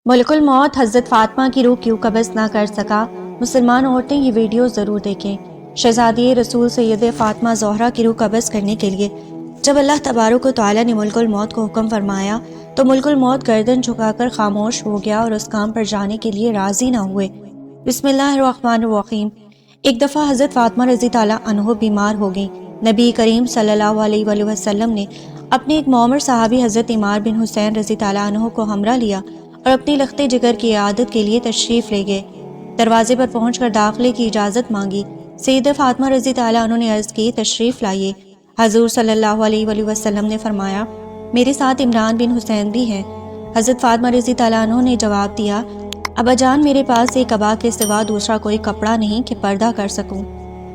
ملک الموت حضرت فاطمہ کی روح کیوں قبض نہ کر سکا؟ مسلمان عورتیں یہ ویڈیو ضرور دیکھیں۔ شہزادی رسول سید فاطمہ زہرا کی روح قبض کرنے کے لیے جب اللہ تبارک و تعالی نے ملک الموت کو حکم فرمایا تو ملک الموت گردن جھکا کر خاموش ہو گیا اور اس کام پر جانے کے لیے راضی نہ ہوئے۔ بسم اللہ الرحمن الرحیم۔ ایک دفعہ حضرت فاطمہ رضی تعالیٰ عنہ بیمار ہو گئیں۔ نبی کریم صلی اللہ علیہ وآلہ وسلم نے اپنے ایک معمر صحابی حضرت عمار بن حسین رضی تعالیٰ عنہ کو ہمراہ لیا اور اپنی لخت جگر کی عیادت کے لیے تشریف لے گئے۔ دروازے پر پہنچ کر داخلے کی اجازت مانگی۔ سید فاطمہ رضی تعالیٰ عنہ نے عرض کی، تشریف لائیے۔ حضور صلی اللہ علیہ وآلہ وسلم نے فرمایا، میرے ساتھ عمران بن حسین بھی ہیں۔ حضرت فاطمہ رضی تعالیٰ عنہ نے جواب دیا، ابا جان، میرے پاس ایک قبا کے سوا دوسرا کوئی کپڑا نہیں کہ پردہ کر سکوں۔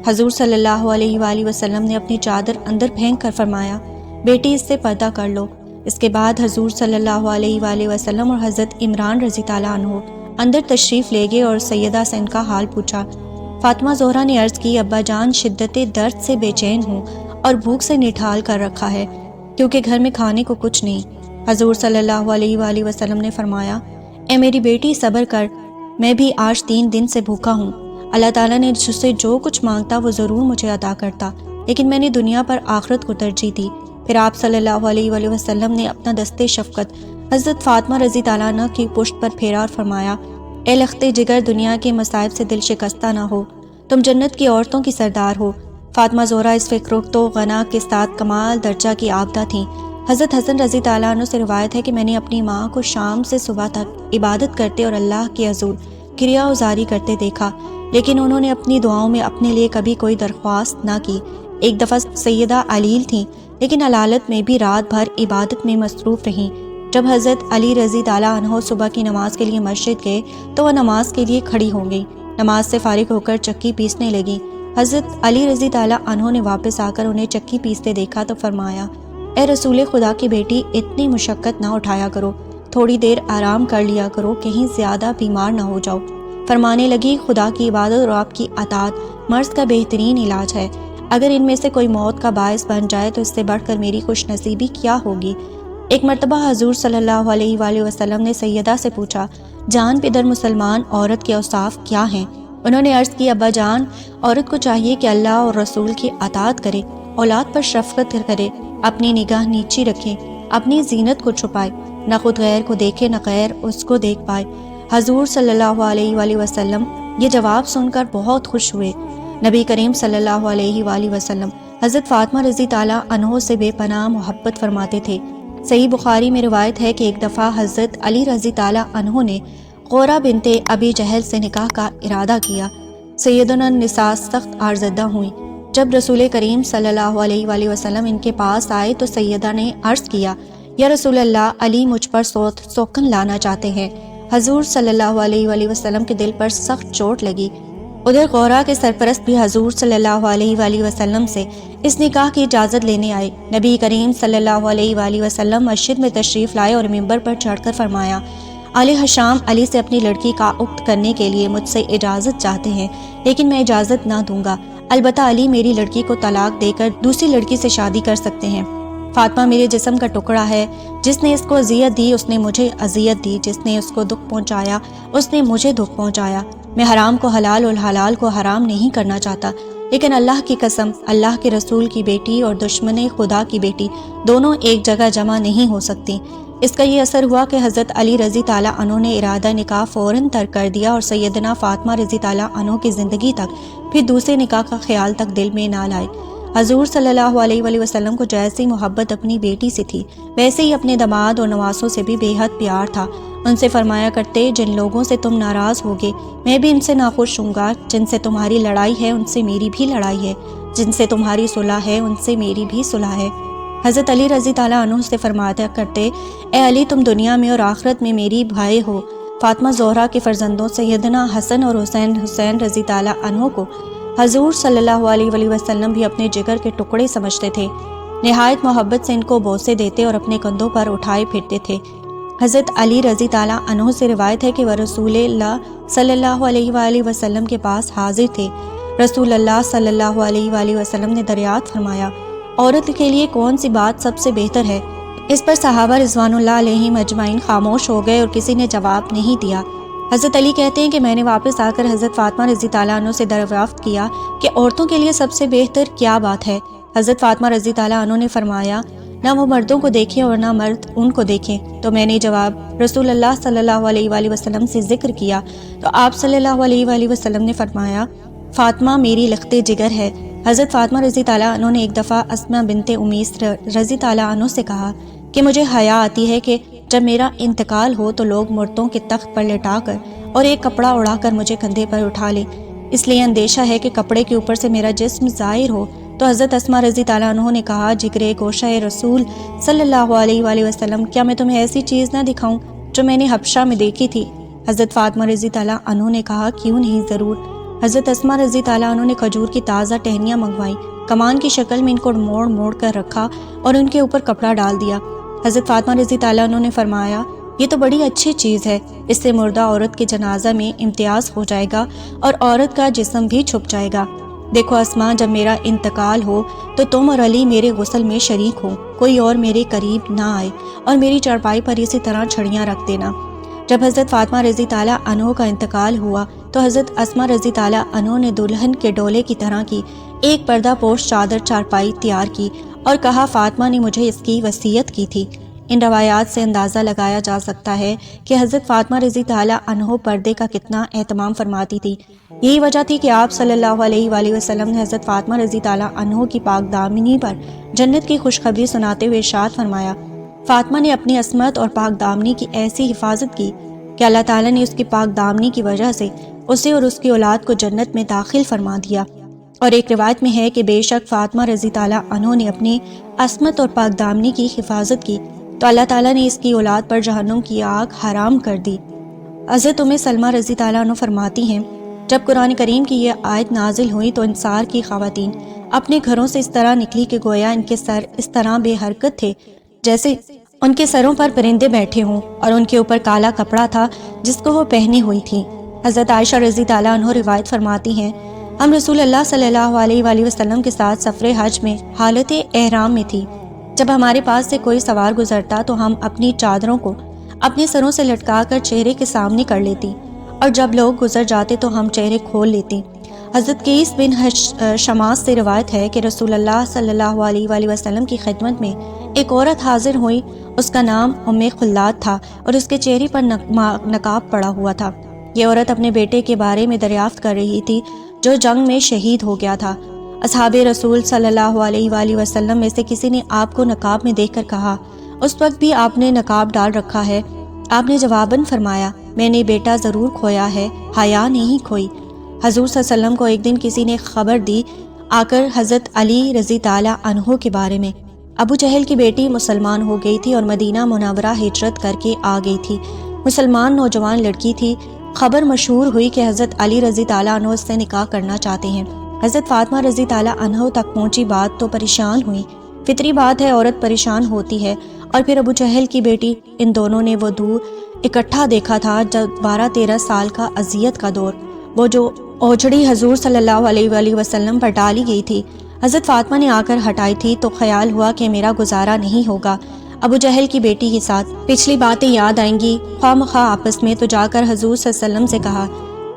حضور صلی اللہ علیہ وآلہ وسلم نے اپنی چادر اندر پھینک کر فرمایا، بیٹی اس سے پردہ کر لو۔ اس کے بعد حضور صلی اللہ علیہ وآلہ وسلم اور حضرت عمران رضی تعالیٰ عنہ اندر تشریف لے گئے اور سیدہ سے ان کا حال پوچھا۔ فاطمہ زہرا نے عرض کی، ابا جان، شدت درد سے بے چین ہوں اور بھوک سے نٹھال کر رکھا ہے کیونکہ گھر میں کھانے کو کچھ نہیں۔ حضور صلی اللہ علیہ وآلہ وسلم نے فرمایا، اے میری بیٹی، صبر کر، میں بھی آج 3 دن سے بھوکا ہوں۔ اللہ تعالیٰ نے جس سے جو کچھ مانگتا وہ ضرور مجھے عطا کرتا، لیکن میں نے دنیا پر آخرت کو ترجیح دی۔ پھر آپ صلی اللہ علیہ وآلہ وسلم نے اپنا دست شفقت حضرت فاطمہ رضی تعالیٰ عنہ کی پشت پر پھیرا اور فرمایا، اے لخت جگر، دنیا کے مصائب سے دل شکستہ نہ ہو، تم جنت کی عورتوں کی سردار ہو۔ فاطمہ زہرا اس فکر و غنا کے ساتھ کمال درجہ کی عابدہ تھیں۔ حضرت حسن رضی تعالیٰ عنہ سے روایت ہے کہ میں نے اپنی ماں کو شام سے صبح تک عبادت کرتے اور اللہ کے حضور کریا ازاری کرتے دیکھا، لیکن انہوں نے اپنی دعاؤں میں اپنے لیے کبھی کوئی درخواست نہ کی۔ ایک دفعہ سیدہ علیل تھیں، لیکن علالت میں بھی رات بھر عبادت میں مصروف رہیں۔ جب حضرت علی رضی تعالیٰ عنہ صبح کی نماز کے لیے مسجد گئے تو وہ نماز کے لیے کھڑی ہو گئیں۔ نماز سے فارغ ہو کر چکی پیسنے لگیں۔ حضرت علی رضی تعالیٰ عنہ نے واپس آ کر انہیں چکی پیستے دیکھا تو فرمایا، اے رسول خدا کی بیٹی، اتنی مشقت نہ اٹھایا کرو، تھوڑی دیر آرام کر لیا کرو، کہیں زیادہ بیمار نہ ہو جاؤ۔ فرمانے لگی، خدا کی عبادت اور آپ کی اطاعت مرض کا بہترین علاج ہے۔ اگر ان میں سے کوئی موت کا باعث بن جائے تو اس سے بڑھ کر میری خوش نصیبی کیا ہوگی۔ ایک مرتبہ حضور صلی اللہ علیہ وآلہ وسلم نے سیدہ سے پوچھا، جان پدر مسلمان عورت کے اوصاف کیا ہیں؟ انہوں نے عرض کی، ابا جان، عورت کو چاہیے کہ اللہ اور رسول کی اطاعت کرے، اولاد پر شفقت کرے، اپنی نگاہ نیچی رکھے، اپنی زینت کو چھپائے، نہ خود غیر کو دیکھے نہ غیر اس کو دیکھ پائے۔ حضور صلی اللہ علیہ وآلہ وسلم یہ جواب سن کر بہت خوش ہوئے۔ نبی کریم صلی اللہ علیہ وآلہ وسلم حضرت فاطمہ رضی تعالیٰ عنہ سے بے پناہ محبت فرماتے تھے۔ صحیح بخاری میں روایت ہے کہ ایک دفعہ حضرت علی رضی تعالیٰ عنہ نے غورہ بنت ابی جہل سے نکاح کا ارادہ کیا۔ سیدنا النساء سخت آرزدہ ہوئیں۔ جب رسول کریم صلی اللہ علیہ وآلہ وسلم ان کے پاس آئے تو سیدہ نے عرض کیا، یا رسول اللہ، علی مجھ پر سوکن لانا چاہتے ہیں۔ حضور صلی اللہ علیہ وآلہ وسلم کے دل پر سخت چوٹ لگی۔ ادھر غورہ کے سرپرست بھی حضور صلی اللہ علیہ وآلہ وسلم سے اس نکاح کی اجازت لینے آئے۔ نبی کریم صلی اللہ علیہ وآلہ وسلم مسجد میں تشریف لائے اور منبر پر چڑھ کر فرمایا، آل حشام علی سے اپنی لڑکی کا عقد کرنے کے لیے مجھ سے اجازت چاہتے ہیں، لیکن میں اجازت نہ دوں گا، البتہ علی میری لڑکی کو طلاق دے کر دوسری لڑکی سے شادی کر سکتے ہیں۔ فاطمہ میرے جسم کا ٹکڑا ہے، جس نے اس کو اذیت دی اس نے مجھے اذیت دی، جس نے اس کو دکھ پہنچایا اس نے مجھے دکھ پہنچایا۔ میں حرام کو حلال اور حلال کو حرام نہیں کرنا چاہتا، لیکن اللہ کی قسم، اللہ کے رسول کی بیٹی اور دشمن خدا کی بیٹی دونوں ایک جگہ جمع نہیں ہو سکتی۔ اس کا یہ اثر ہوا کہ حضرت علی رضی تعالیٰ عنہ نے ارادہ نکاح فوراً ترک کر دیا اور سیدنا فاطمہ رضی تعالیٰ عنہ کی زندگی تک پھر دوسرے نکاح کا خیال تک دل میں نہ لائے۔ حضور صلی اللہ علیہ وآلہ وسلم کو جیسی محبت اپنی بیٹی سے تھی، ویسے ہی اپنے داماد اور نواسوں سے بھی بے حد پیار تھا۔ ان سے فرمایا کرتے، جن لوگوں سے تم ناراض ہوگے میں بھی ان سے ناخوش ہوں گا، جن سے تمہاری لڑائی ہے ان سے میری بھی لڑائی ہے، جن سے تمہاری صلح ہے ان سے میری بھی صلح ہے۔ حضرت علی رضی تعالیٰ عنہ سے فرمایا کرتے، اے علی، تم دنیا میں اور آخرت میں میری بھائی ہو۔ فاطمہ زہرا کے فرزندوں سیدنا حسن اور حسین رضی تعالیٰ عنہ کو حضور صلی اللہ علیہ وآلہ وسلم بھی اپنے جگر کے ٹکڑے سمجھتے تھے۔ نہایت محبت سے ان کو بوسے دیتے اور اپنے کندھوں پر اٹھائے پھرتے تھے۔ حضرت علی رضی تعالیٰ عنہ سے روایت ہے کہ وہ رسول اللہ صلی اللہ علیہ وآلہ وسلم کے پاس حاضر تھے۔ رسول اللہ صلی اللہ علیہ وآلہ وسلم نے دریافت فرمایا، عورت کے لیے کون سی بات سب سے بہتر ہے؟ اس پر صحابہ رضوان اللہ علیہم اجمعین خاموش ہو گئے اور کسی نے جواب نہیں دیا۔ حضرت علی کہتے ہیں کہ میں نے واپس آ کر حضرت فاطمہ رضی تعالیٰ عنہ سے دریافت کیا کہ عورتوں کے لیے سب سے بہتر کیا بات ہے۔ حضرت فاطمہ رضی تعالیٰ عنہ نے فرمایا، نہ وہ مردوں کو دیکھیں اور نہ مرد ان کو دیکھیں۔ تو میں نے جواب رسول اللہ صلی اللہ علیہ وآلہ وسلم سے ذکر کیا تو آپ صلی اللہ علیہ وآلہ وسلم نے فرمایا، فاطمہ میری لخت جگر ہے۔ حضرت فاطمہ رضی تعالیٰ عنہ نے ایک دفعہ اسماء بنت امیس رضی تعالیٰ عنہ سے کہا کہ مجھے حیا آتی ہے کہ جب میرا انتقال ہو تو لوگ مردوں کے تخت پر لٹا کر اور ایک کپڑا اڑا کر مجھے کندھے پر اٹھا لیں، اس لیے اندیشہ ہے کہ کپڑے کے اوپر سے میرا جسم ظاہر ہو۔ تو حضرت اسماء رضی تعالیٰ عنہ نے کہا، جگرے گوشہ رسول صلی اللہ علیہ وآلہ وسلم، کیا میں تمہیں ایسی چیز نہ دکھاؤں جو میں نے حبشہ میں دیکھی تھی؟ حضرت فاطمہ رضی تعالیٰ عنہ نے کہا، کیوں نہیں، ضرور۔ حضرت اسماء رضی تعالیٰ عنہ نے کھجور کی تازہ ٹہنیاں منگوائیں، کمان کی شکل میں ان کو موڑ موڑ کر رکھا اور ان کے اوپر کپڑا ڈال دیا۔ حضرت فاطمہ رضی تعالیٰ عنہ نے فرمایا، یہ تو بڑی اچھی چیز ہے، اس سے مردہ عورت کے جنازہ میں امتیاز ہو جائے گا اور عورت کا جسم بھی چھپ جائے گا۔ دیکھو اسماء، جب میرا انتقال ہو تو تم اور علی میرے غسل میں شریک ہو، کوئی اور میرے قریب نہ آئے اور میری چارپائی پر اسی طرح چھڑیاں رکھ دینا۔ جب حضرت فاطمہ رضی تعالیٰ عنہ کا انتقال ہوا تو حضرت اسماء رضی تعالیٰ عنہ نے دلہن کے ڈولے کی طرح کی ایک پردہ پوش چادر چارپائی تیار کی اور کہا، فاطمہ نے مجھے اس کی وصیت کی تھی۔ ان روایات سے اندازہ لگایا جا سکتا ہے کہ حضرت فاطمہ رضی تعالیٰ عنہ پردے کا کتنا اہتمام فرماتی تھی۔ یہی وجہ تھی کہ آپ صلی اللہ علیہ وآلہ وسلم نے حضرت فاطمہ رضی تعالیٰ عنہ کی پاک دامنی پر جنت کی خوشخبری سناتے ہوئے ارشاد فرمایا، فاطمہ نے اپنی عصمت اور پاک دامنی کی ایسی حفاظت کی کہ اللہ تعالیٰ نے اس کی پاک دامنی کی وجہ سے اسے اور اس کی اولاد کو جنت میں داخل فرما دیا۔ اور ایک روایت میں ہے کہ بے شک فاطمہ رضی تعالیٰ عنہ نے اپنی عصمت اور پاک دامنی کی حفاظت کی تو اللہ تعالیٰ نے اس کی اولاد پر جہنم کی آگ حرام کر دی۔ حضرت ام سلمہ رضی تعالیٰ عنہ فرماتی ہیں، جب قرآن کریم کی یہ آیت نازل ہوئی تو انصار کی خواتین اپنے گھروں سے اس طرح نکلی کہ گویا ان کے سر اس طرح بے حرکت تھے جیسے ان کے سروں پر پرندے بیٹھے ہوں، اور ان کے اوپر کالا کپڑا تھا جس کو وہ پہنی ہوئی تھی۔ حضرت عائشہ رضی تعالیٰ عنہ روایت فرماتی ہیں، ہم رسول اللہ صلی اللہ علیہ وآلہ وسلم کے ساتھ سفر حج میں حالت احرام میں تھی۔ جب ہمارے پاس سے کوئی سوار گزرتا تو ہم اپنی چادروں کو اپنے سروں سے لٹکا کر چہرے کے سامنے کر لیتی، اور جب لوگ گزر جاتے تو ہم چہرے کھول لیتی۔ حضرت قیس بن شماس سے روایت ہے کہ رسول اللہ صلی اللہ علیہ وآلہ وسلم کی خدمت میں ایک عورت حاضر ہوئی، اس کا نام ام خلاد تھا اور اس کے چہرے پر نقاب پڑا ہوا تھا۔ یہ عورت اپنے بیٹے کے بارے میں دریافت کر رہی تھی جو جنگ میں شہید ہو گیا تھا۔ اصحاب رسول صلی اللہ علیہ وآلہ وسلم میں سے کسی نے آپ کو نقاب میں دیکھ کر کہا، اس وقت بھی آپ نے نقاب ڈال رکھا ہے؟ آپ نے جواباً فرمایا، میں نے بیٹا ضرور کھویا ہے، حیا نہیں کھوئی۔ حضور صلی اللہ علیہ وسلم کو ایک دن کسی نے خبر دی آ کر حضرت علی رضی تعالیٰ عنہ کے بارے میں۔ ابو جہل کی بیٹی مسلمان ہو گئی تھی اور مدینہ منورہ ہجرت کر کے آ گئی تھی۔ مسلمان نوجوان لڑکی تھی۔ خبر مشہور ہوئی کہ حضرت علی رضی تعالیٰ عنہ اس سے نکاح کرنا چاہتے ہیں۔ حضرت فاطمہ رضی تعالیٰ عنہ تک پہنچی بات تو پریشان ہوئی۔ فطری بات ہے، عورت پریشان ہوتی ہے۔ اور پھر ابو جہل کی بیٹی، ان دونوں نے وہ دور اکٹھا دیکھا تھا جب 12-13 سال کا اذیت کا دور، وہ جو اوجھڑی حضور صلی اللہ علیہ وآلہ وسلم پر ڈالی گئی تھی، حضرت فاطمہ نے آ کر ہٹائی تھی، تو خیال ہوا کہ میرا گزارا نہیں ہوگا ابو جہل کی بیٹی کے ساتھ، پچھلی باتیں یاد آئیں گی خواہ مخواہ آپس میں، تو جا کر حضور صلی اللہ علیہ وسلم سے کہا،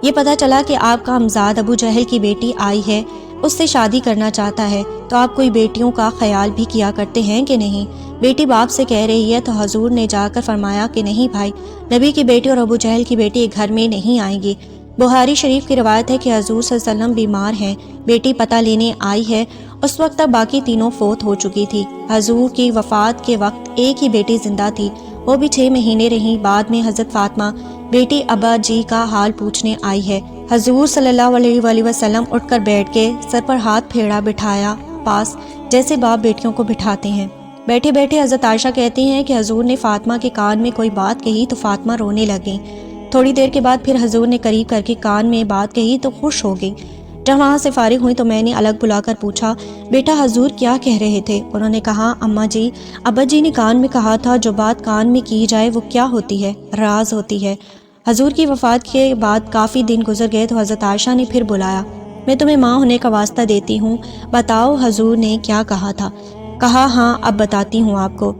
یہ پتہ چلا کہ آپ کا ہمزاد ابو جہل کی بیٹی آئی ہے، اس سے شادی کرنا چاہتا ہے، تو آپ کوئی بیٹیوں کا خیال بھی کیا کرتے ہیں کہ نہیں؟ بیٹی باپ سے کہہ رہی ہے، تو حضور نے جا کر فرمایا کہ نہیں بھائی، نبی کی بیٹی اور ابو جہل کی بیٹی گھر میں نہیں آئیں گی۔ بخاری شریف کی روایت ہے کہ حضور صلی اللہ علیہ وسلم بیمار ہیں، بیٹی پتہ لینے آئی ہے، اس وقت تک باقی تینوں فوت ہو چکی تھی۔ حضور کی وفات کے وقت ایک ہی بیٹی زندہ تھی، وہ بھی 6 مہینے رہی۔ بعد میں حضرت فاطمہ بیٹی ابا جی کا حال پوچھنے آئی ہے۔ حضور صلی اللہ علیہ وآلہ وسلم اٹھ کر بیٹھ کے سر پر ہاتھ پھیرا بٹھایا پاس، جیسے باپ بیٹیوں کو بٹھاتے ہیں۔ بیٹھے بیٹھے حضرت عائشہ کہتی ہیں کہ حضور نے فاطمہ کے کان میں کوئی بات کہی تو فاطمہ رونے لگیں۔ تھوڑی دیر کے بعد پھر حضور نے قریب کر کے کان میں بات کہی تو خوش ہو گئی۔ جب وہاں سے فارغ ہوئی تو میں نے الگ بلا کر پوچھا، بیٹا حضور کیا کہہ رہے تھے؟ انہوں نے کہا، اماں جی، ابا جی نے کان میں کہا تھا جو بات کان میں کی جائے وہ کیا ہوتی ہے؟ راز ہوتی ہے۔ حضور کی وفات کے بعد کافی دن گزر گئے تو حضرت عائشہ نے پھر بلایا، میں تمہیں ماں ہونے کا واسطہ دیتی ہوں، بتاؤ حضور نے کیا کہا تھا؟ کہا، ہاں اب بتاتی ہوں آپ کو۔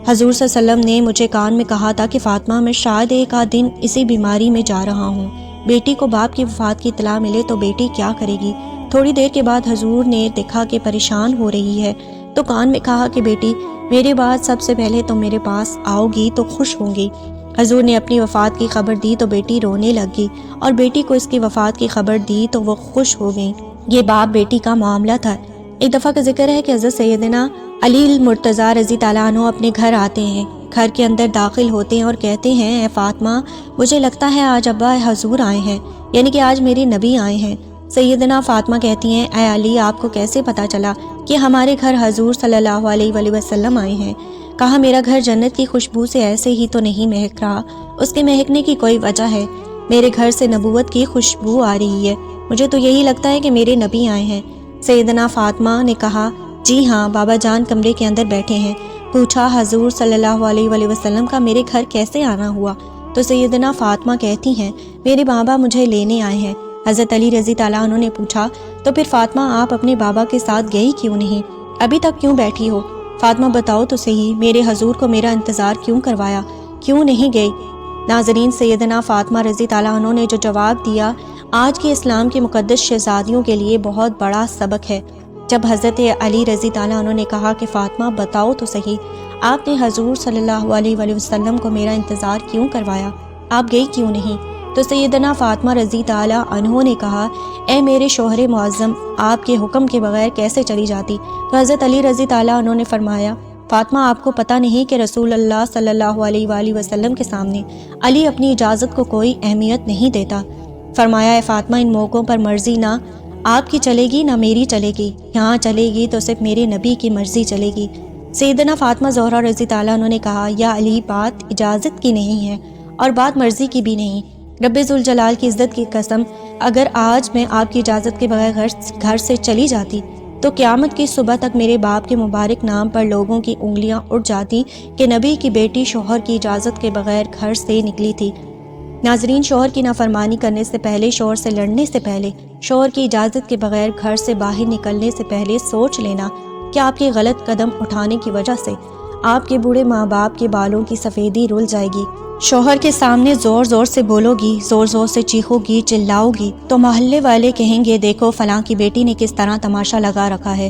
حضور صلی اللہ علیہ وسلم نے مجھے کان میں کہا تھا کہ فاطمہ میں شاید ایک آدھ دن اسی بیماری میں جا رہا ہوں، بیٹی کو باپ کی وفات کی اطلاع ملے تو بیٹی کیا کرے گی۔ تھوڑی دیر کے بعد حضور نے دیکھا کہ پریشان ہو رہی ہے تو کان میں کہا کہ بیٹی میرے بعد سب سے پہلے تم میرے پاس آؤ گی تو خوش ہوں گی۔ حضور نے اپنی وفات کی خبر دی تو بیٹی رونے لگ گئی، اور بیٹی کو اس کی وفات کی خبر دی تو وہ خوش ہو گئی۔ یہ باپ بیٹی کا معاملہ تھا۔ ایک دفعہ کا ذکر ہے کہ حضرت سیدنا علی المرتضیٰ رضی تعالیٰ عنہ اپنے گھر آتے ہیں، گھر کے اندر داخل ہوتے ہیں اور کہتے ہیں اے فاطمہ مجھے لگتا ہے آج ابا حضور آئے ہیں، یعنی کہ آج میرے نبی آئے ہیں۔ سیدنا فاطمہ کہتی ہیں اے علی آپ کو کیسے پتہ چلا کہ ہمارے گھر حضور صلی اللہ علیہ وآلہ وسلم آئے ہیں؟ کہا میرا گھر جنت کی خوشبو سے ایسے ہی تو نہیں مہک رہا، اس کے مہکنے کی کوئی وجہ ہے، میرے گھر سے نبوت کی خوشبو آ رہی ہے، مجھے تو یہی لگتا ہے کہ میرے نبی آئے ہیں۔ سیدنا فاطمہ نے کہا جی ہاں بابا جان کمرے کے اندر بیٹھے ہیں۔ پوچھا حضور صلی اللہ علیہ وآلہ وسلم کا میرے گھر کیسے آنا ہوا؟ تو سیدنا فاطمہ کہتی ہیں میرے بابا مجھے لینے آئے ہیں۔ حضرت علی رضی تعالیٰ عنہ نے پوچھا تو پھر فاطمہ آپ اپنے بابا کے ساتھ گئی کیوں نہیں؟ ابھی تک کیوں بیٹھی ہو؟ فاطمہ بتاؤ تو صحیح میرے حضور کو میرا انتظار کیوں کروایا، کیوں نہیں گئی؟ ناظرین سیدنا فاطمہ رضی تعالیٰ عنہ نے جو جواب دیا آج کے اسلام کے مقدس شہزادیوں کے لیے بہت بڑا سبق ہے۔ جب حضرت علی رضی تعالیٰ عنہ نے کہا کہ فاطمہ بتاؤ تو صحیح آپ نے حضور صلی اللہ علیہ وآلہ وسلم کو میرا انتظار کیوں کروایا، آپ گئی کیوں نہیں؟ تو سیدنا فاطمہ رضی تعالیٰ عنہ نے کہا اے میرے شوہر معظم آپ کے حکم کے بغیر کیسے چلی جاتی؟ تو حضرت علی رضی تعالیٰ عنہ نے فرمایا فاطمہ آپ کو پتہ نہیں کہ رسول اللہ صلی اللہ علیہ وآلہ وسلم کے سامنے علی اپنی اجازت کو کوئی اہمیت نہیں دیتا۔ فرمایا اے فاطمہ ان موقعوں پر مرضی نہ آپ کی چلے گی نہ میری چلے گی، یہاں چلے گی تو صرف میرے نبی کی مرضی چلے گی۔ سیدنا فاطمہ زہرا رضی تعالیٰ عنہ نے کہا یا علی بات اجازت کی نہیں ہے اور بات مرضی کی بھی نہیں، رب ذوالجلال کی عزت کی قسم اگر آج میں آپ کی اجازت کے بغیر گھر سے چلی جاتی تو قیامت کی صبح تک میرے باپ کے مبارک نام پر لوگوں کی انگلیاں اٹھ جاتی کہ نبی کی بیٹی شوہر کی اجازت کے بغیر گھر سے نکلی تھی۔ ناظرین شوہر کی نافرمانی کرنے سے پہلے، شوہر سے لڑنے سے پہلے، شوہر کی اجازت کے بغیر گھر سے باہر نکلنے سے پہلے سوچ لینا کہ آپ کے غلط قدم اٹھانے کی وجہ سے آپ کے بوڑھے ماں باپ کے بالوں کی سفیدی رل جائے گی۔ شوہر کے سامنے زور زور سے بولو گی، زور زور سے چیخو گی، چلاؤ گی تو محلے والے کہیں گے دیکھو فلاں کی بیٹی نے کس طرح تماشا لگا رکھا ہے۔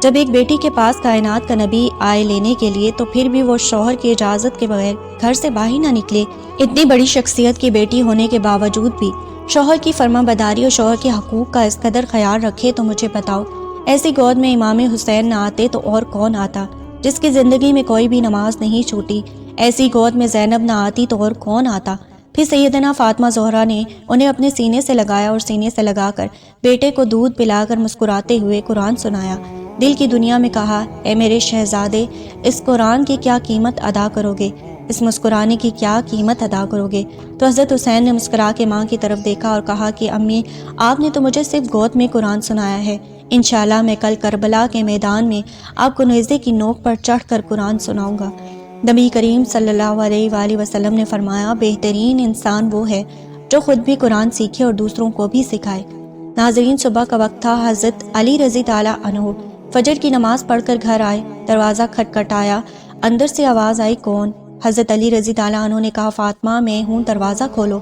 جب ایک بیٹی کے پاس کائنات کا نبی آئے لینے کے لیے تو پھر بھی وہ شوہر کی اجازت کے بغیر گھر سے باہر نہ نکلے، اتنی بڑی شخصیت کی بیٹی ہونے کے باوجود بھی شوہر کی فرما برداری اور شوہر کے حقوق کا اس قدر خیال رکھے تو مجھے بتاؤ ایسی گود میں امام حسین نہ آتے تو اور کون آتا؟ جس کی زندگی میں کوئی بھی نماز نہیں چھوٹی، ایسی گود میں زینب نہ آتی تو اور کون آتا؟ پھر سیدنا فاطمہ زہرا نے انہیں اپنے سینے سے لگایا اور سینے سے لگا کر بیٹے کو دودھ پلا کر مسکراتے ہوئے قرآن سنایا۔ دل کی دنیا میں کہا اے میرے شہزادے اس قرآن کی کیا قیمت ادا کرو گے، اس مسکرانے کی کیا قیمت ادا کرو گے؟ تو حضرت حسین نے مسکرا کے ماں کی طرف دیکھا اور کہا کہ امی آپ نے تو مجھے صرف گود میں قرآن سنایا ہے، انشاءاللہ میں کل کربلا کے میدان میں آپ کو نیزے کی نوک پر چڑھ کر قرآن سناؤں گا۔ نبی کریم صلی اللہ علیہ وآلہ وسلم نے فرمایا بہترین انسان وہ ہے جو خود بھی قرآن سیکھے اور دوسروں کو بھی سکھائے۔ ناظرین صبح کا وقت تھا، حضرت علی رضی تعالیٰ عنہ فجر کی نماز پڑھ کر گھر آئے، دروازہ کھٹکھٹایا، اندر سے آواز آئی کون؟ حضرت علی رضی تعالیٰ عنہ نے کہا فاطمہ میں ہوں، دروازہ کھولو۔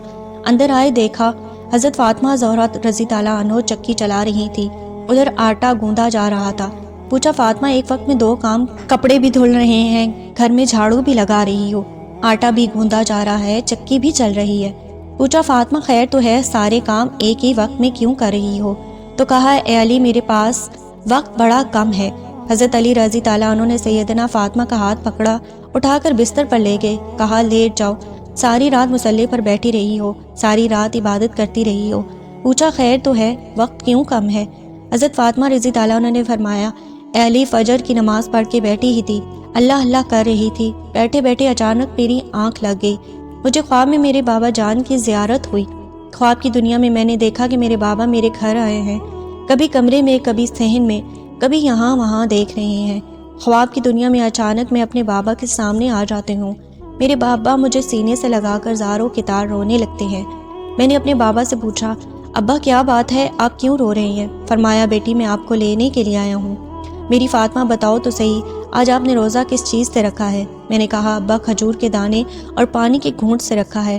اندر آئے، دیکھا حضرت فاطمہ زہرا رضی تعالیٰ عنہ چکی چلا رہی تھی، ادھر آٹا گوندا جا رہا تھا۔ پوچھا فاطمہ ایک وقت میں دو کام، کپڑے بھی دھل رہے ہیں، گھر میں جھاڑو بھی لگا رہی ہو، آٹا بھی گوندا جا رہا ہے، چکی بھی چل رہی ہے۔ پوچھا فاطمہ خیر تو ہے، سارے کام ایک ہی وقت میں کیوں کر رہی ہو؟ تو کہا اے علی میرے پاس وقت بڑا کم ہے۔ حضرت علی رضی تعالیٰ عنہ نے سیدنا فاطمہ کا ہاتھ پکڑا، اٹھا کر بستر پر لے گئے، کہا لیٹ جاؤ، ساری رات مصلی پر بیٹھی رہی ہو، ساری رات عبادت کرتی رہی ہو۔ پوچھا خیر تو ہے، وقت کیوں کم ہے؟ حضرت فاطمہ رضی تعالیٰ عنہ نے فرمایا اے علی فجر کی نماز پڑھ کے بیٹھی ہی تھی، اللہ اللہ کر رہی تھی، بیٹھے بیٹھے اچانک میری آنکھ لگ گئی، مجھے خواب میں میرے بابا جان کی زیارت ہوئی۔ خواب کی دنیا میں نے دیکھا کہ میرے بابا میرے گھر آئے ہیں، کبھی کمرے میں، کبھی صحن میں، کبھی یہاں وہاں دیکھ رہے ہیں۔ خواب کی دنیا میں اچانک میں اپنے بابا کے سامنے آ جاتے ہوں، میرے بابا مجھے سینے سے لگا کر زار و کتار رونے لگتے ہیں۔ میں نے اپنے بابا سے پوچھا ابا کیا بات ہے، آپ کیوں رو رہے ہیں؟ فرمایا بیٹی میں آپ کو لینے کے لیے آیا ہوں۔ میری فاطمہ بتاؤ تو صحیح، آج آپ نے روزہ کس چیز سے رکھا ہے؟ میں نے کہا ابا کھجور کے دانے اور پانی کے گھونٹ سے رکھا ہے۔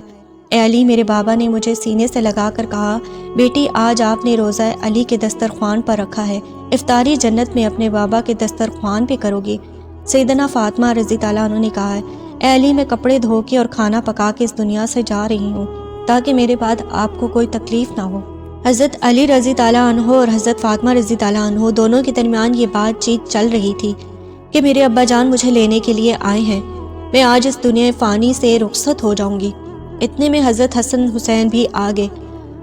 اے علی، میرے بابا نے مجھے سینے سے لگا کر کہا بیٹی آج آپ نے روزہ علی کے دسترخوان پر رکھا ہے، افطاری جنت میں اپنے بابا کے دسترخوان پہ کرو گی۔ سیدنا فاطمہ رضی اللہ عنہ نے کہا اے علی، میں کپڑے دھو کے اور کھانا پکا کے اس دنیا سے جا رہی ہوں تاکہ میرے بعد آپ کو کوئی تکلیف نہ ہو۔ حضرت علی رضی اللہ عنہ اور حضرت فاطمہ رضی اللہ عنہ دونوں کے درمیان یہ بات چیت چل رہی تھی کہ میرے ابا جان مجھے لینے کے لیے آئے ہیں، میں آج اس دنیا فانی سے رخصت ہو جاؤں گی۔ اتنے میں حضرت حسن حسین بھی آ گئے۔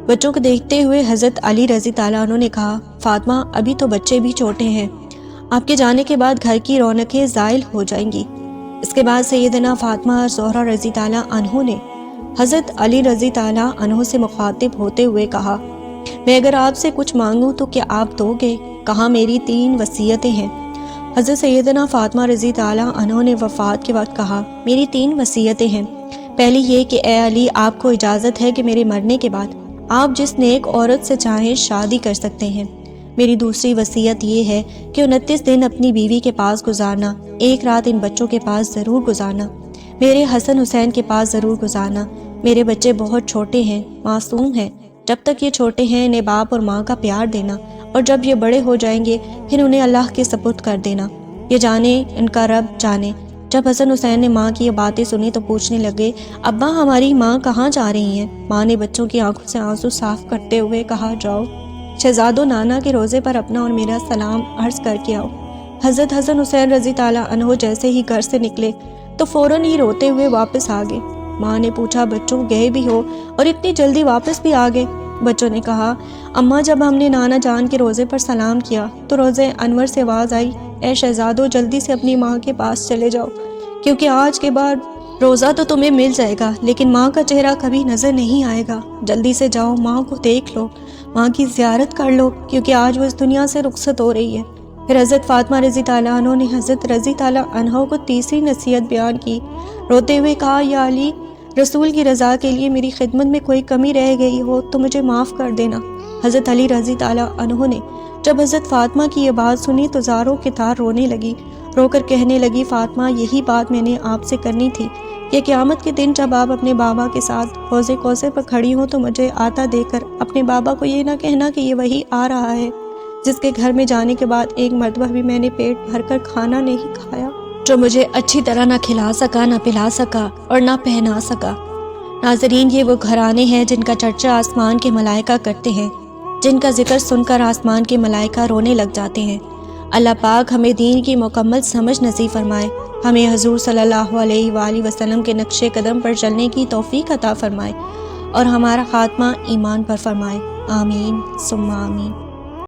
بچوں کو دیکھتے ہوئے حضرت علی رضی اللہ عنہ نے کہا فاطمہ ابھی تو بچے بھی چھوٹے ہیں، آپ کے جانے کے بعد گھر کی رونقیں زائل ہو جائیں گی۔ اس کے بعد سیدنا فاطمہ زہرا رضی اللہ عنہ نے حضرت علی رضی اللہ عنہ سے مخاطب ہوتے ہوئے کہا میں اگر آپ سے کچھ مانگوں تو کیا آپ دو گے؟ کہا میری 3 وصیتیں ہیں۔ حضرت سیدنا فاطمہ رضی اللہ عنہ نے وفات کے وقت کہا میری 3 وصیتیں ہیں۔ پہلی یہ کہ اے علی آپ کو اجازت ہے کہ میرے مرنے کے بعد آپ جس نیک عورت سے چاہیں شادی کر سکتے ہیں۔ میری دوسری وصیت یہ ہے کہ 29 دن اپنی بیوی کے پاس گزارنا، 1 رات ان بچوں کے پاس ضرور گزارنا، میرے حسن حسین کے پاس ضرور گزارنا۔ میرے بچے بہت چھوٹے ہیں، معصوم ہیں، جب تک یہ چھوٹے ہیں انہیں باپ اور ماں کا پیار دینا، اور جب یہ بڑے ہو جائیں گے پھر انہیں اللہ کے سپرد کر دینا، یہ جانے ان کا رب جانے۔ جب حسن حسین نے ماں کی یہ باتیں سنی تو پوچھنے لگے ابا ہماری ماں کہاں جا رہی ہیں؟ ماں نے بچوں کی آنکھوں سے آنسو صاف کرتے ہوئے کہا جاؤ شہزادو نانا کے روزے پر اپنا اور میرا سلام عرض کر کے آؤ۔ حضرت حسن حسین رضی اللہ عنہ جیسے ہی گھر سے نکلے تو فوراً ہی روتے ہوئے واپس آ گئے۔ ماں نے پوچھا بچوں گئے بھی ہو اور اتنی جلدی واپس بھی آ گئے؟ بچوں نے کہا اماں جب ہم نے نانا جان کے روزے پر سلام کیا تو روزے انور سے آواز آئی اے شہزادو جلدی سے اپنی ماں کے پاس چلے جاؤ، کیونکہ آج کے بعد روزہ تو تمہیں مل جائے گا لیکن ماں کا چہرہ کبھی نظر نہیں آئے گا، جلدی سے جاؤ ماں کو دیکھ لو، ماں کی زیارت کر لو، کیونکہ آج وہ اس دنیا سے رخصت ہو رہی ہے۔ پھر حضرت فاطمہ رضی اللہ عنہ نے حضرت رضی اللہ عنہ کو تیسری نصیحت بیان کی، روتے ہوئے کہا یا علی رسول کی رضا کے لیے میری خدمت میں کوئی کمی رہ گئی ہو تو مجھے معاف کر دینا۔ حضرت علی رضی اللہ عنہ نے جب حضرت فاطمہ کی یہ بات سنی تو زاروں کے تار رونے لگی، رو کر کہنے لگی فاطمہ یہی بات میں نے آپ سے کرنی تھی کہ قیامت کے دن جب آپ اپنے بابا کے ساتھ حوض کوثر پر کھڑی ہوں تو مجھے آتا دیکھ کر اپنے بابا کو یہ نہ کہنا کہ یہ وہی آ رہا ہے جس کے گھر میں جانے کے بعد ایک مرتبہ بھی میں نے پیٹ بھر کر کھانا نہیں کھایا، جو مجھے اچھی طرح نہ کھلا سکا، نہ پلا سکا اور نہ پہنا سکا۔ ناظرین، یہ وہ گھرانے ہیں جن کا چرچا آسمان کے ملائکہ کرتے ہیں، جن کا ذکر سن کر آسمان کے ملائکہ رونے لگ جاتے ہیں۔ اللہ پاک ہمیں دین کی مکمل سمجھ نصیب فرمائے، ہمیں حضور صلی اللہ علیہ وآلہ وسلم کے نقش قدم پر چلنے کی توفیق عطا فرمائے اور ہمارا خاتمہ ایمان پر فرمائے، آمین ثم آمین۔